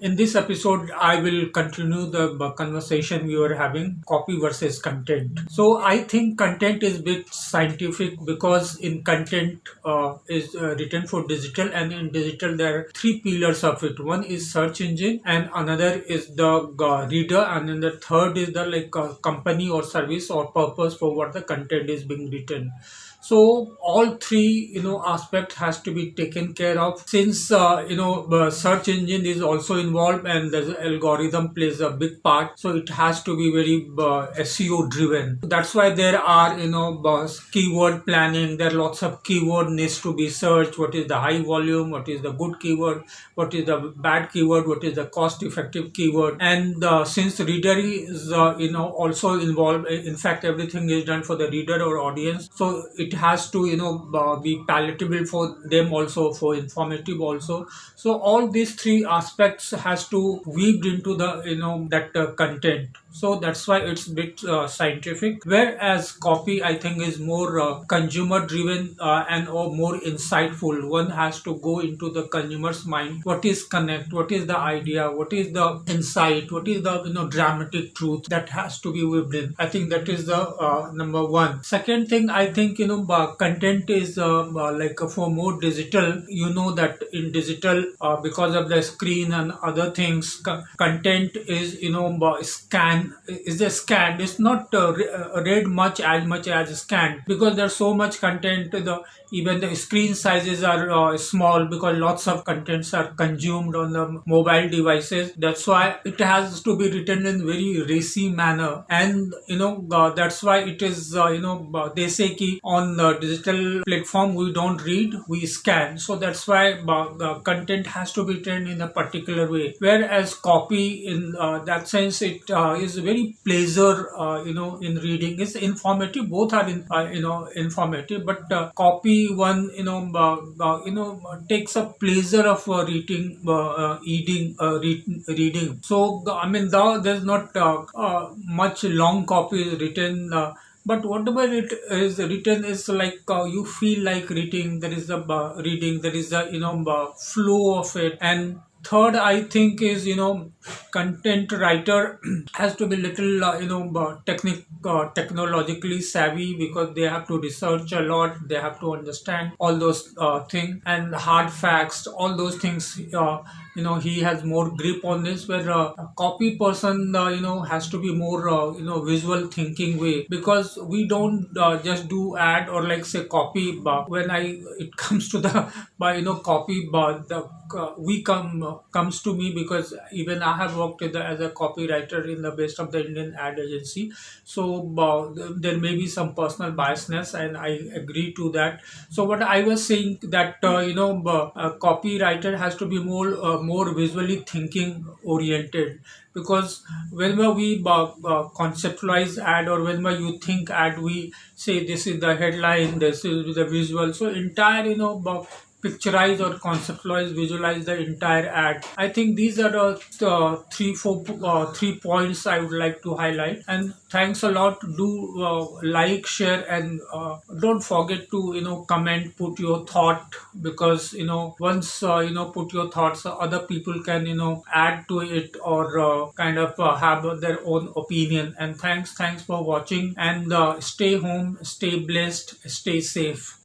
In this episode, I will continue the conversation we were having, copy versus content. So I think content is bit scientific because in content is written for digital, and in digital there are three pillars of it. One is search engine, and another is the reader, and then the third is the company or service or purpose for what the content is being written. So all three aspect has to be taken care of, since search engine is also involved and the algorithm plays a big part, so it has to be very SEO driven. That's why there are keyword planning. There are lots of keyword needs to be searched. What is the high volume, what is the good keyword, what is the bad keyword, what is the cost effective keyword. And since reader is also involved, in fact everything is done for the reader or audience, so it has to be palatable for them also, for informative also. So all these three aspects has to weaved into the that content. So that's why it's a bit scientific, whereas copy I think is more consumer driven and or more insightful. One has to go into the consumer's mind. What is connect, what is the idea, what is the insight, what is the dramatic truth that has to be weaved in. I think that is the number one. Second thing, I think content is for more digital. That in digital, because of the screen and other things, content is scan is a scanned. It's not read much as scanned, because there's so much content. Even the screen sizes are small because lots of contents are consumed on the mobile devices. That's why it has to be written in very racy manner, and that's why it is they say ki on the digital platform we don't read, we scan. So that's why the content has to be written in a particular way, whereas copy in that sense it is very pleasure in reading. It's informative, both are informative, but copy one takes a pleasure of reading. So there's not much long copy is written, but whatever it is written is like you feel like reading. There is a reading, there is a flow of it. And third, I think is content writer has to be little technologically savvy, because they have to research a lot. They have to understand all those things and hard facts, all those things. He has more grip on this, where a copy person has to be more visual thinking way, because we don't just do ad or like say copy. When it comes to the copy, the we comes to me, because even I have worked as a copywriter in the best of the Indian ad agency. So there may be some personal biasness, and I agree to that. So what I was saying that a copywriter has to be more visually thinking oriented, because whenever we conceptualize ad, or whenever you think ad, we say this is the headline, this is the visual. So entire picturize or conceptualize, visualize the entire ad. I think these are the three points I would like to highlight. And thanks a lot. Do like, share, and don't forget to comment, put your thought, because once put your thoughts, other people can add to it, or have their own opinion. And thanks for watching, and stay home, stay blessed, stay safe.